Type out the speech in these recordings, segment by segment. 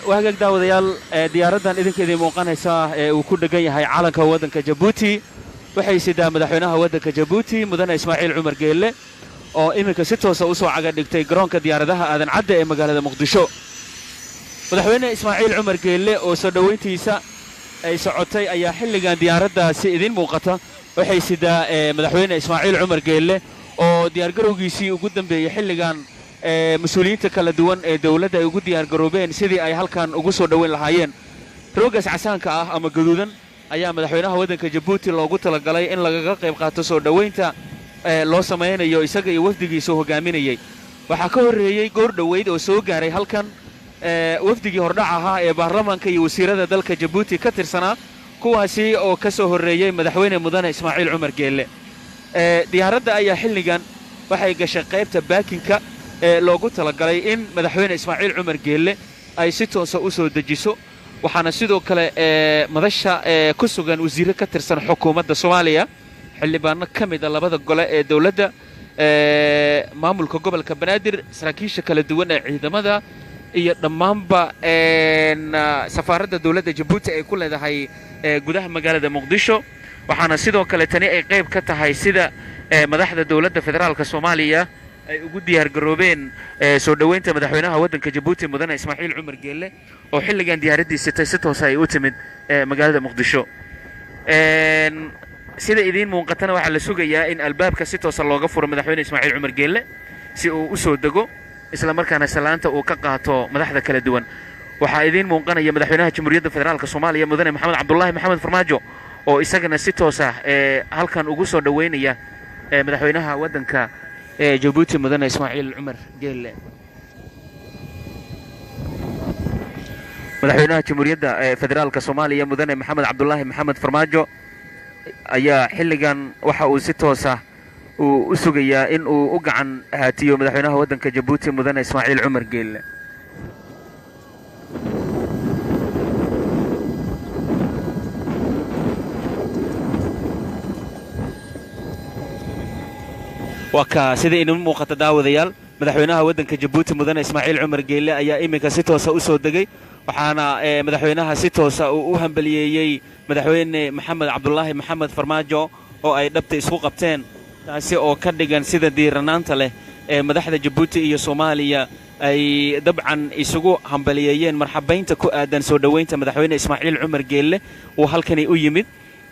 وهاجك داوديال دياردان إذن كذي موقنيسا وكل جاي عالك ودن كجيبوتي waxay sidaa madaxweynaha waddanka Djibouti mudane Ismaaciil Cumar Geelle oo iminka si toos ah u soo caga dhigtay garoonka diyaaradaha aadan cadde ee magaalada Muqdisho madaxweyne Ismaaciil Cumar Geelle oo soo dhaweyntiisa ay socotay ayaa xilligan diyaaraddaasi idin muuqata waxay sidaa madaxweyne Ismaaciil Cumar Geelle oo diyaar garowgiisii ugu dambeeyay xilligan mas'uuliyiinta kala duwan ee dawladda ay ugu diyaar garoobeen sidii ay halkan ugu soo dhaweyn lahaayeen roogas casaanka ah ama gaduudan ayaa madaxweynaha waddanka Djibouti loogu talagalay in lagaga qayb qaato soo dhaweynta loo sameeyo isaga iyo wafdigiisa hogaaminayay waxa ka horeeyay goor dhaweyd oo soo gaaray halkan wafdigii hordhac ahaa ee baarlamaanka iyo wasiirada dalka Djibouti ka tirsanaa kuwaasi oo ka soo horeeyay madaxweyne mudane Ismaaciil Cumar Geelle diyaaradda ayaa xilligan waxay gashay qaybta baakinka loogu talagalay in madaxweyne Ismaaciil Cumar Geelle ay si toos ah u soo dejiso waxaana sidoo kale madasha ku sugan wasiirro ka tirsan xukuumadda Soomaaliya xildhibaano ka mid ah labada gole ee dawladda maamulka gobolka Banaadir saraakiisha kala duwan ee ciidamada iyo dhammaanba safaaradda dawladda Djibouti ay ku leedahay gudaha magaalada Muqdisho waxaana sidoo kale tani ay qayb ka tahay sida madaxda dawladda federaalka Soomaaliya ay ugu diyaar garoobeen soo dhaweynta madaxweynaha waddanka Djibouti mudane Ismaaciil Cumar Geelle oo xilligan diyaaradiisa si toos ah ay u timid magaalada Muqdisho sida idin muuqatana waxa la sugayaa in albaabka si toos ah looga furo madaxweyne Ismaaciil Cumar Geelle si uu u soo dago isla markaana salaanta uu ka qaato madaxda kala duwan waxa idin muuqanaya madaxweynaha Jamhuuriyadda Federaalka Soomaaliya mudane Maxamed Cabdullaahi Maxamed Farmaajo oo isagana si toos ah halkan ugu soo dhaweynaya madaxweynaha waddanka Djibouti mudane Ismaaciil Cumar Geelle madaxweynaha Jamhuuriyadda Federaalka Soomaaliya mudane Maxamed Cabdullaahi Maxamed Farmaajo ayaa xilligan waxa uu si toos ah u sugayaa in uu u gacan haatiyo madaxweynaha waddanka Djibouti mudane Ismaaciil Cumar Geelle وكا سيدي إنه موقت داوديال مدحوينها ودنك جيبوتي مدن إسماعيل عمر جيلة أيا إيميكا سيتوسا أسود دقي وحانا مدحوينها سيتوسا وهم بليي مدحوين محمد عبد الله محمد فرماجو أو أي دبت سوق قبتين تاسي أو كدقان سيدا ديرانانتا له مدحدا جيبوتي إيو صوماليا أي دبعا يسوقو هم بلييين مرحبين تكو آدان سودوينتا مدحوين إسماعيل عمر جيلة وهالكني أيمد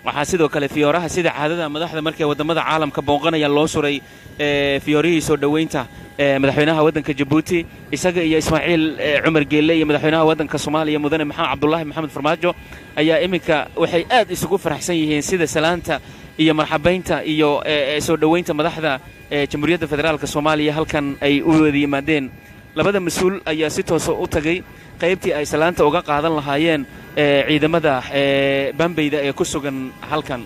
waxaa sidoo kale fiyooraha sida caadada madaxda markay wadamada caalamka booqanaya loo suray fiyoorihii soo dhaweynta madaxweynaha waddanka Djibouti isaga iyo Ismaaciil Cumar Geelle iyo madaxweynaha waddanka Soomaaliya mudane Maxamed Cabdullaahi Maxamed Farmaajo ayaa iminka waxay aad isugu faraxsan yihiin sida salaanta iyo marxabaynta iyo soo dhaweynta madaxda Jamhuuriyadda Federaalka Soomaaliya halkan ay u wada yimaadeen labada mas'uul ayaa si toos ah u tagay qaybtii ay salaanta uga qaadan lahaayeen ciidamada Bambayda ee ku sugan halkan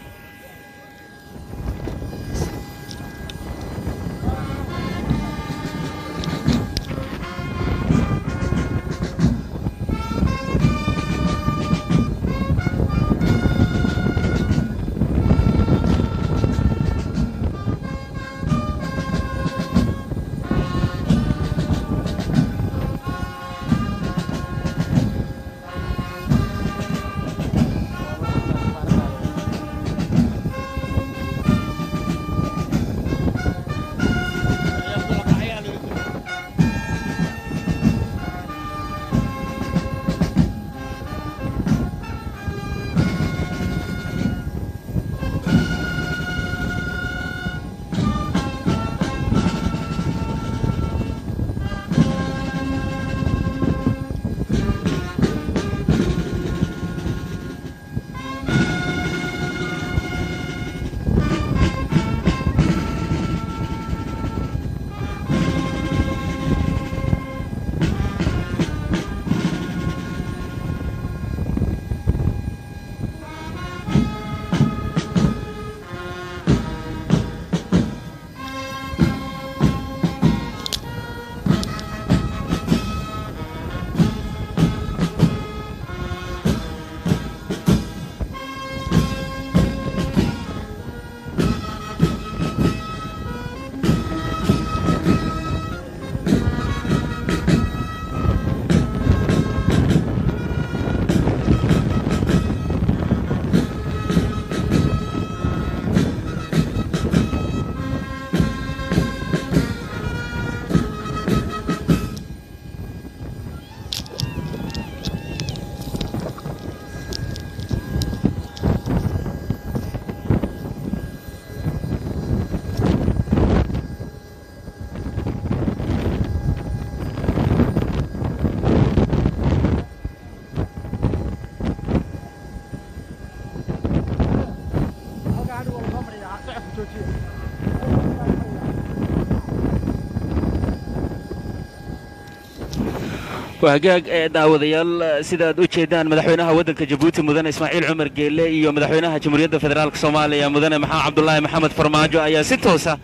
وهجاج داوديال سيداد وجهدان مدحوينها ودنك جيبوتي مدن إسماعيل عمر جيلي iyo madaxweynaha Jamhuuriyadda Federaalka Soomaaliya mudane Maxamed Cabdullaahi Maxamed Farmaajo ayaa si toos ah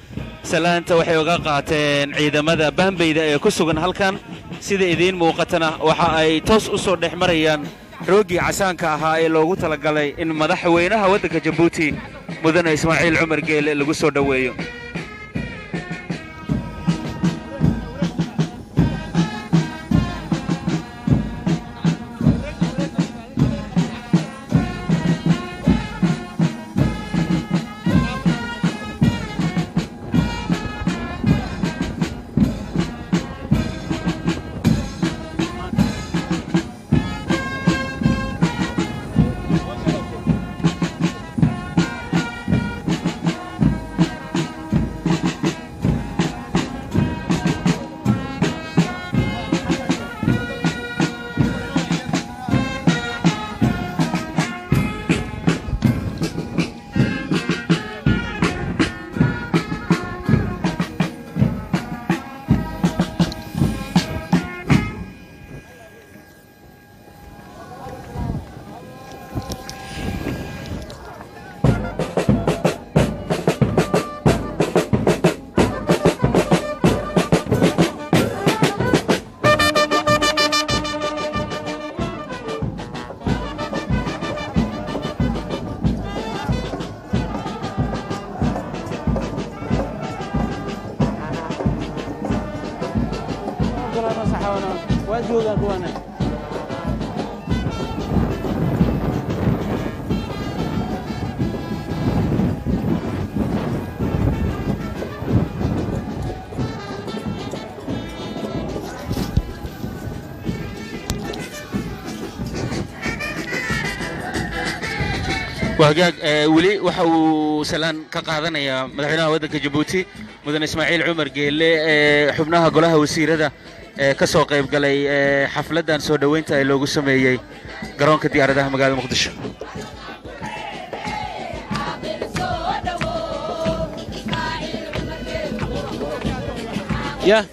salaanta waxay uga qaateen ciidamada Bambeyda ee ku sugan halkan sida idin muuqatana waxa ay toos u soo dhexmarayaan roogii casaanka ahaa ee loogu talagalay in madaxweynaha waddanka Djibouti mudane Ismaaciil Cumar Geele lagu soo dhaweeyo وهجاج ولي وحو سلان كقاعدنا يا مدحوينها ودنك جيبوتي مدن إسماعيل عمر جيلي حبناها قولها وسيرة كسو قيب قالي حفلة سو دوينتا ee loogu sameeyay garoonka diyaaradaha magaalada Muqdisho يا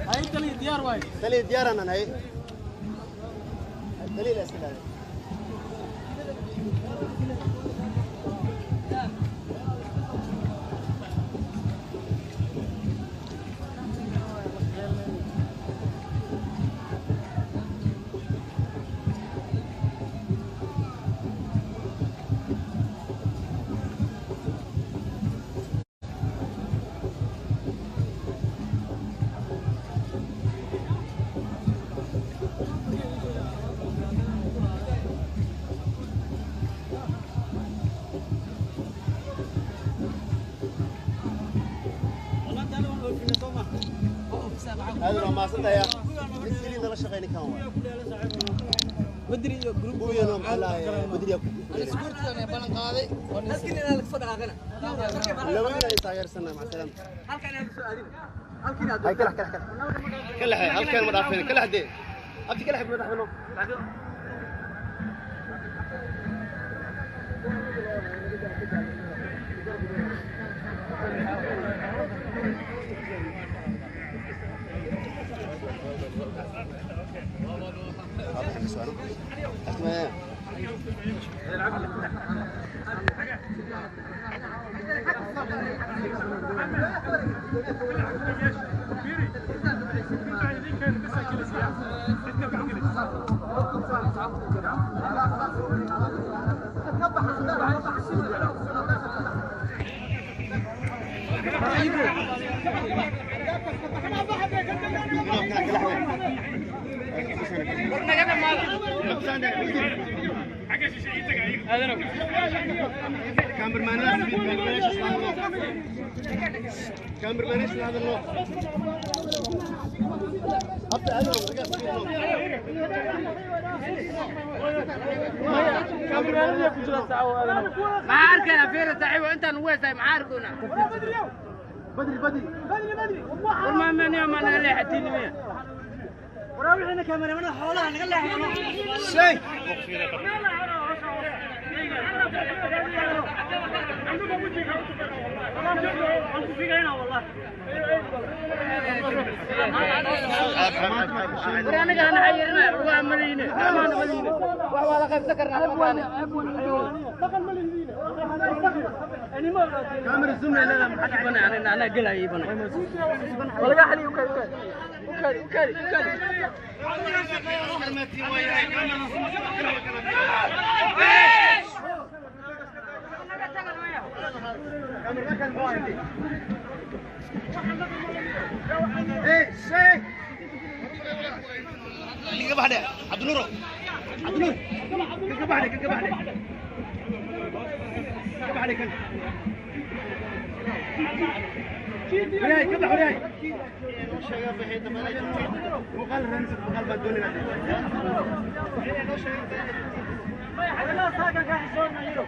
هاي دليل ديار واي دليل ديار أنا هاي دليل أسئلة هذا ما صدق يا مسكين ده لا شغالين كانوا بدري جروب ويانا محلا بدري السكورت انا بلان قاضي لكن انا لك صدق انا لو انا تاغير سنه مع السلامه halkan aad su'aadin halkan aad hay kala halkan ma dhaafin kala hadee abti kala xibno dhaafino كاميرمان هذا النوع حتى انا كاميرمان يا كجرا ساعه ما عاركنا فين صاحبي انت نويساي ما عاركونا بدري والله من يوم انا اللي حتيني مين وراوي احنا كاميرمان حولها نغلى شيء برنامج أنا حيرنا وعملينه ما نبلينه ولا قد ذكرنا دخل مليين أنا ما كاميرا الزملاء لا محد بنا يعني أنا قلها يبنا ولا حلي وكذا ايه شيء اللي قبحده عبد النور قبحده وياي قبح وياي شغال في حيطه وقال رنس وقال بدون ما يحلنا ساكن كان يصورنا يرو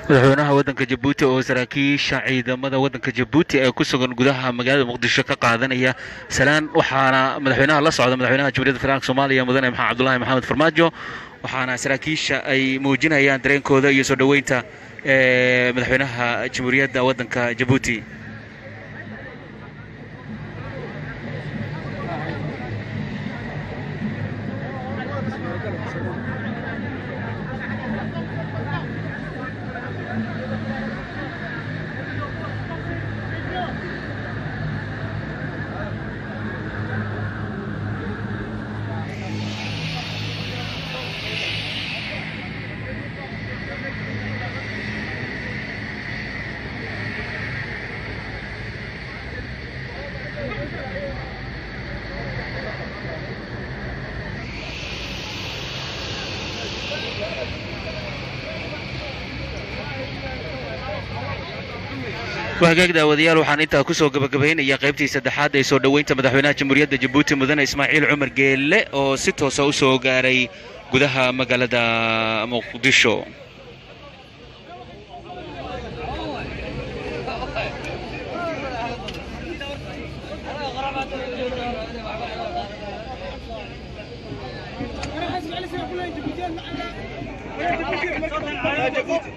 madaxweynaha waddanka Jabuuti oo saraakiisha ciidamada waddanka Jabuuti ee ku sugan gudaha magaalada Muqdisho ka qaadanaya salaan waxaana madaxweynaha la socda madaxweynaha Jamhuuriyadda Federaalka Soomaaliya mudane Maxamed Cabdullaahi Maxamed Farmaajo waxaana saraakiisha ay muujinayaan dareenkooda iyo soo dhaweynta madaxweynaha Jamhuuriyadda waddanka Jabuuti وهاجاك داوديال waxaan inta ku soo gabagabeynaya qaybtii saddexaad ee soo dhaweynta madaxweynaha Jamhuuriyadda Jabuuti mudane Ismaaciil Cumar Geelle oo si toos ah u soo gaaray gudaha magaalada Muqdisho جبوتي